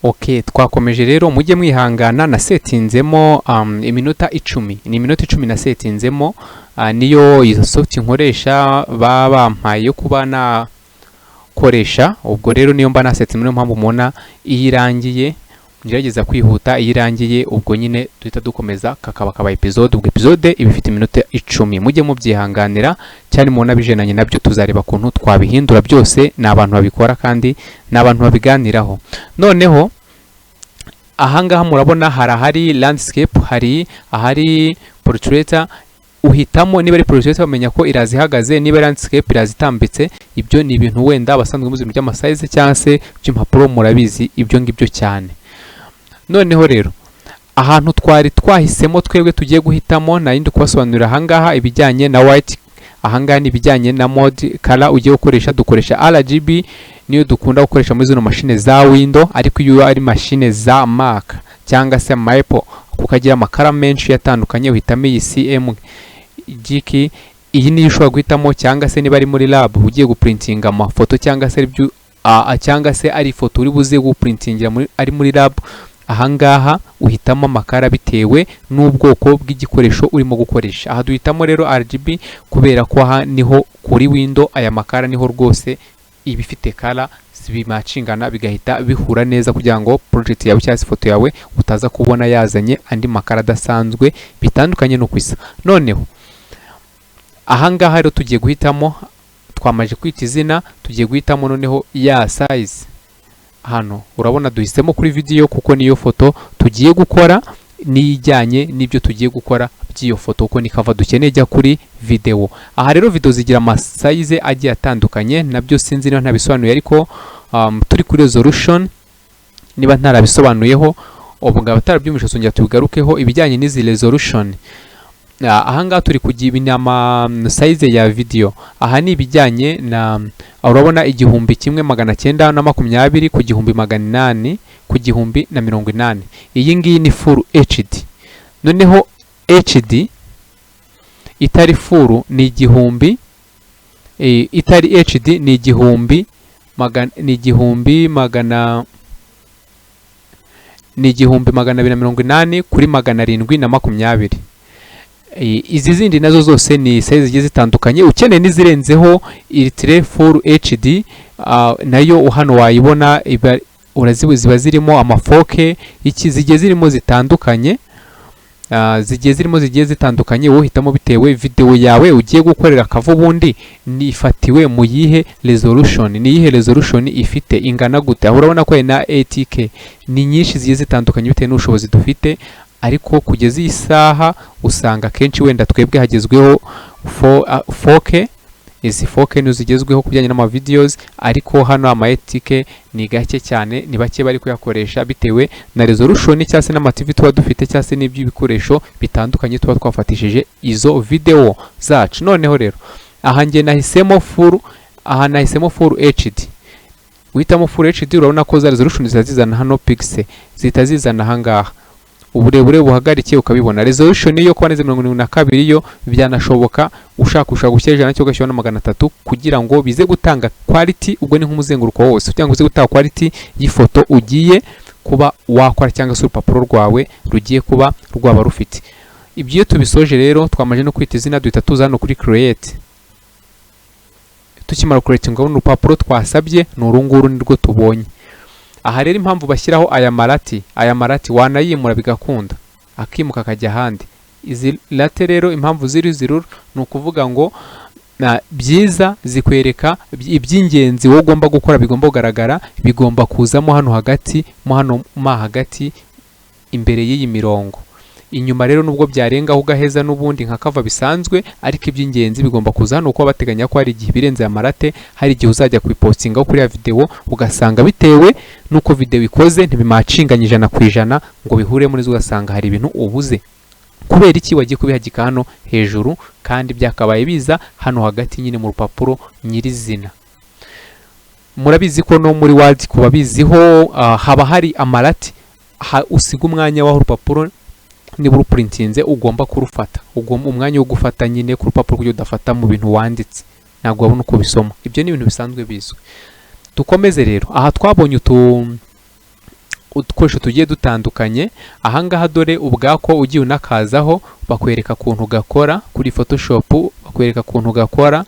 Okay, twakomeje rero mujye mwihangana na setinzemo iminota 10. Ni iminota 10 na setinzemo, niyo izo soft nkoresha bampaye yo kuba na koresha. Ubwo rero niyo mba nasetse muri mpamvu mubona iyirangiye, ngerageza kwihuta. Iyirangiye ubwo nyine duhita dukomeza kakaba episode. Ubwo episode ibifite iminota 10, mujye mubyihanganira cyane mubona bijenanye nabyo. Tuzareba kuntu twabihindura byose, n'abantu babikora kandi n'abantu babiganiraho. Noneho ahangaha murabona hari landscape, ahari portrait. Uhitamo niba ari portrait bamenya ko irazi ihagaze, niba landscape irazi itambitse. Ibyo ni ibintu wenda abasanzwe muzi by'ama size cyangwa se by'impapuro murabizi ibyo ngibyo cyane. Noneho rero ahantu twari twahisemo twebwe tugiye guhitamo nayindi kubasobanurira ahangaha ibijyanye na white. Ahangaha ni ibijyanye na mode color ugiye gukoresha. Dukoresha RGB, niyo dukunda gukoresha muri zino machine za Windows, ariko iyo ari machine za Mac cyangwa se Apple kukagira amakara menshi yatandukanye, uhitamo iyi CMYK. Iyi niyo ushobora guhitamo, cyangwa se niba ari muri lab ugiye guprintinga amafoto cyangwa se ari ifoto uri buze guprintingira ari muri lab, ahangaha uhitamo amakara bitewe n'ubwoko bw'igikoresho urimo gukoresha. Aha duhitamo rero RGB kubera ko aha niho kuri Windows aya makara niho rwose ibifite kala bimacingana bigahita bihura neza, kugira ngo project yawe cyangwa ifoto yawe utaza kubona yazanye andi makara adasanzwe bitandukanye no kwisa. Noneho ahangaha rero tugiye guhitamo, twamaje kwita izina, tugiye guhitamo noneho ya size. Hano urabona duhisemo kuri video kuko niyo foto tugiye gukora nijyanye n'ibyo tugiye gukora by'iyo foto, kuko ni cover dukeneye jya kuri video. Aha rero video zigira ama size agiye atandukanye, nabyo sinzi niba ntabisobanuye, ariko turi kuri resolution niba ntarabisobanuyeho ubwo abatarabyumvisha songera tubigarukeho ibijyanye n'izi resolution. Ahangaha turi kugira inama size ya video. Aha ni ibijyanye na urabona 1920 ku 1800 ku 1080. Iyi ngiyi ni full HD. Noneho HD itari full ni 1000, itari HD ni 1000 ni 1280 kuri 720. Izi zindi nazo zose ni size zigiye zitandukanye. Ukeneye nizirenzeho Ultra Full HD, nayo hano wayibona ziba zirimo ama 4K iki zigiye zirimo zitandukanye, zigiye zitandukanye. Wowe hitamo bitewe video yawe ugiye gukorera kava ubundi nifatiwe mu yihe resolution, ni yihe resolution ifite ingana gute. Aho urabona ko na 8K ni nyinshi zigiye zitandukanye bitewe n'ubushobozi dufite, ariko kugeza iyi saha usanga kenshi wenda twebwe hagezweho 4K. Izi 4K nizo zigezweho kubijyanye n'ama videos, ariko hano ama 8K ni gake cyane, ni bake bari kuyakoresha bitewe na resolution cyangwa se n'ama TV tuba dufite cyangwa se n'iby'ibikoresho bitandukanye tuba twafatishije izo video zacu. Noneho rero aha nge nahisemo full HD. Uhitamo full HD urabona ko za resolution zizazizana hano pixel zitazizana ahangaha, uburebure buhagarikiye ukabibona. Resolution yo kwa 72 yo byanashoboka ushaka gushyira cyo gashyira na 300 kugira ngo bize gutanga quality. Ubwo ni nk'umuzenguruko wose cyangwa uze gutanga quality y'ifoto ugiye kuba wakora cyangwa se urupapuro rwawe rugiye kuba rwaba rufite. Ibyo tubisoje rero twamaje no kwita izina, duhita tuza hano kuri create. Tukimara create ngo urupapuro twasabye n'urunguru nirwo tubonye. Aha rero impamvu bashyiraho aya marati wanayimura bigakunda akimuka akajya ahandi. Izi late rero impamvu ziri ni ukuvuga ngo byiza zikwereka iby'ingenzi wowe ugomba gukora, bigomba kugaragara, bigomba kuzamo hano hagati hagati imbere y'iyi mirongo. Inyuma rero nubwo byarengaho ugaheza n'ubundi nka cover bisanzwe, ariko iby'ingenzi bigomba kuza hano uko bateganya ko hari igihe birenze amarate, hari igihe uzajya kuyipostingaho kuri ya video ugasanga bitewe nuko video ikoze ntibimacinganye 100% ngo bihure muri zo, ugasanga hari ibintu ubuze. Kubera iki wagiye kubihagika hano hejuru kandi byakabaye biza hano hagati nyine mu rupapuro nyirizina. Murabizi ko no muri Word kuba biziho haba hari amarate, usiga umwanya w'aho urupapuro niba uruprintinze ugomba kurufata, ugomba umwanya wo gufata nyine ku rupapuro kugira udafata mu bintu wanditse, ntabwo wabona uko bisoma. Ibyo ni ibintu bisanzwe bizwe. Dukomeze rero, aha twabonye udukoresho tugiye dutandukanye. Ahangaha dore ubwako ugiye unakazaho bakwereka kuntu gakora kuri Photoshop, bakwereka kuntu gakora.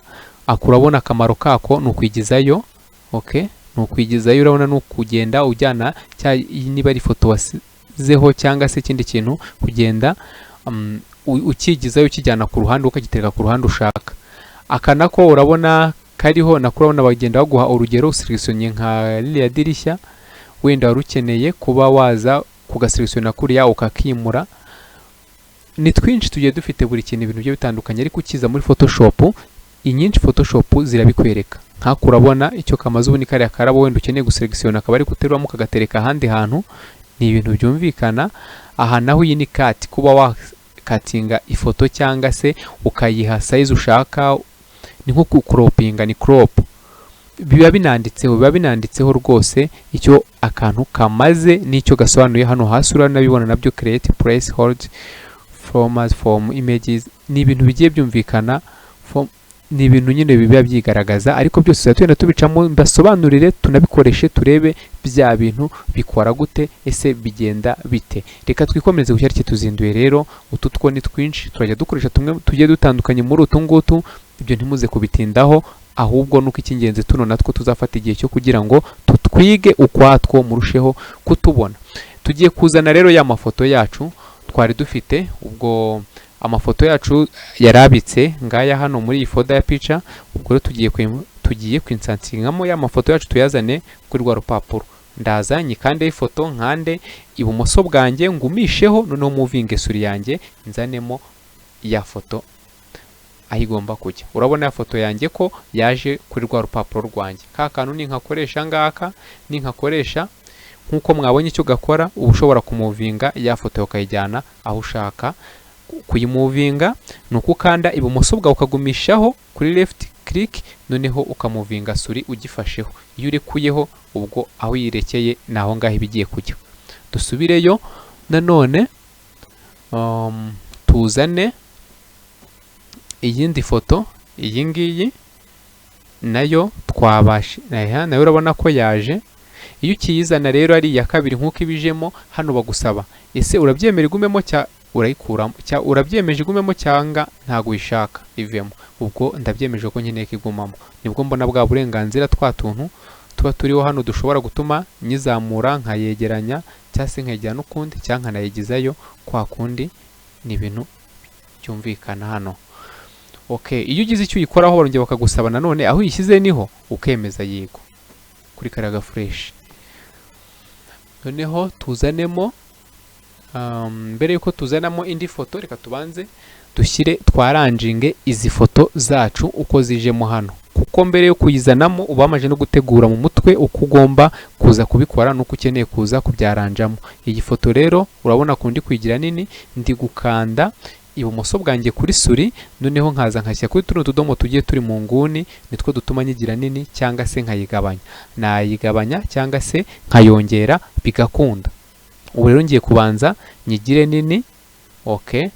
Akurabona akamaro kako nukwigizayo. Okay, nukwigizayo urabona nukugenda ujyana niba ari foto wasizeho cyangwa se ikindi kintu kugenda ukigizayo ukijyana ku ruhande ukagitereka ku ruhande ushaka. Aka nako urabona kariho nakurabona bagenda baguha urugero uselectionye nka liliya dirishya, wenda warukeneye kuba waza kugaselectiona kuriya ukakimura. Ni twinshi tugiye dufite buri kintu ibintu byo bitandukanye, ariko ukiza muri Photoshop inyinshi Photoshop zirabikwereka. Nk'ako urabona icyo kamaze ubu ni kariya karabo wenda ukeneye guselectiona akaba ari guteruramo ukagatereka ahandi hantu. Ni ibintu byumvikana. Aha naho iyi ni cut, kuba wakatinga ifoto cyangwa se ukayiha size ushaka, ni nko kucroppinga, ni crop. Biba binanditseho rwose icyo akantu kamaze n'icyo gasobanuye. Hano hasi uranabibona nabyo, create, place, hold, formats, form, images. Ni ibintu bigiye byumvikana, ni ibintu nyine biba byigaragaza, ariko byose tugenda tubicamo mbasobanurire, tunabikoreshe turebe bya bintu bikora gute, ese bigenda bite. Reka twikomereze gushyira iki tuzinduye rero. Utu two ni twinshi, turajya dukoresha tumwe tugiye dutandukanye muri utu ngutu. Ibyo ntimuze kubitindaho, ahubwo nuko icy'ingenzi tuno natwo tuzafata igihe cyo kugira ngo tutwige ukwatwo murusheho kutubona. Tugiye kuzana rero ya mafoto yacu twari dufite. Ubwo amafoto yacu yarabitse ngaya hano muri iyi folder ya picture. Ubwo tugiye kwinsansingamo ya mafoto yacu tuyazane kuri rwa rupapuro. Ndaza nyikande ifoto, nkande ibumoso bwanjye ngumisheho, noneho moving suri yanjye nzanemo ya foto aho igomba kujya. Urabona ya foto yanjye ko yaje kuri rwa rupapuro rwanjye. Ka kantu ni nkakoresha ngaka, ni nkakoresha nkuko mwabonye icyo gakora. Uba ushobora kumuvinga ya foto ukayijyana aho ushaka kuyimuvinga. Nuko ukanda ibumoso bwawe ukagumishaho kuri left click, noneho ukamuvinga suri ugifasheho. Iyo urekuyeho ubwo aho yirekeye naho ngaho bigiye kujya. Dusubireyo nanone, tuzane iyindi foto, iyi ngiyi nayo twabashe. Nayo urabona ko yaje. Iyo ukiyizana rero ari iya kabiri nkuko ibijemo hano, bagusaba ese urabyemera igumemo urayikuramo, urabyemeje igumemo cyangwa ntago uyishaka ivemo. Ubwo ndabyemeje ko nkeneye kigumamo. Nibwo mbona bwa burenganzira twa tuntu tuba turiho hano dushobora gutuma nyizamura nkayegeranya cyangwa se nkajyana ukundi cyangwa nkanayigizayo kwa kundi. Ni ibintu byumvikana hano. Okay, iyo ugize icyo uyikoraho barongera bakagusaba nanone aho uyishyize niho ukemeza yego kuri karaga fresh. Noneho tuzanemo mbere yuko tuzanamo indi foto, reka tubanze dushyire twaranjinge izi foto zacu uko zijemo hano, kuko mbere yo kuyizanamo uba wamaje no gutegura mu mutwe uko ugomba kuza kubikora nuko ukeneye kuza kubyaranjamo. Iyi foto rero urabona kundi kwigira nini, ndi gukanda ibumoso bwanjye kuri suri, noneho nkaza nkashyira kuri tuno tudomo tugiye turi mu nguni, nitwo dutuma nyigira nini cyangwa se nkayigabanya. Nayigabanya cyangwa se nkayongera bigakunda. Ubu rero ngiye kubanza nyigire nini. Okay,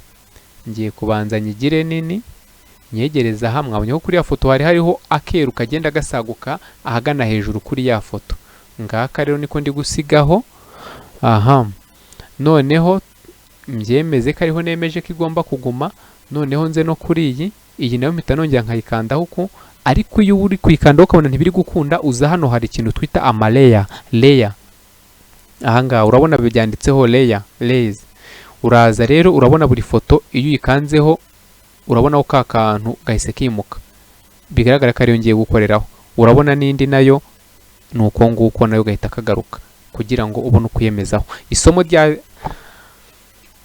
ngiye kubanza nyigire nini, nyegereza hamwe. Mwabonye ko kuri ya foto hari hariho akeru kagenda gasaguka ahagana hejuru kuri ya foto. Ngaka rero niko ndi gusigaho. Aha, noneho mbyemeze ko ariho nemeje ko igomba kuguma. Noneho nze no kuri iyi nayo mpita nongera nkayikandaho uko. Ariko iyo uri kuyikandaho ukabona ntibiri gukunda, uza hano hari ikintu twita amaleya layer. Ahangaha urabona byanditseho layers. Uraza rero urabona buri foto iyo uyikanzeho urabona ko ka kantu gahise kimuka, bigaragara ko ariyo ngiye gukoreraho. Urabona n'indi nayo nuko nguko nayo gahita kagaruka kugira ngo ubone ukuyemezaho. Isomo rya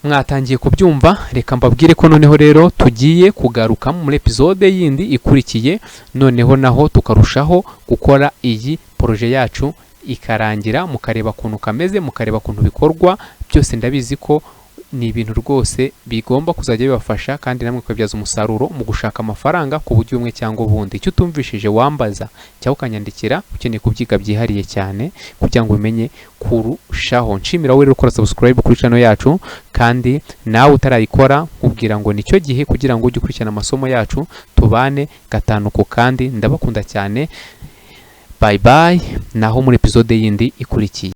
mwatangiye kubyumva. Reka mbabwire ko noneho rero tugiye kugaruka muri episode yindi ikurikiye, noneho naho tukarushaho gukora iyi projet yacu ikarangira, mukareba kuntu kameze, mukareba kuntu bikorwa. Byose ndabizi ko ni ibintu rwose bigomba kuzajya bibafasha, kandi namwe kwebyaza umusaruro mu gushaka amafaranga ku buryo bumwe cyangwa ubundi. Icyo utumvishije wambaza cyangwa ukanyandikira ukeneye kubyiga byihariye cyane kugira ngo umenye kurushaho. Nshimira wowe rero ukora subscribe kuri channel yacu, kandi nawe utarayikora nkubwira ngo nicyo gihe kugira ngo ujye ukurikirana amasomo yacu, tubane gatanu ku kandi. Ndabakunda cyane. Bye bye, naho muri episode yindi ikurikiye.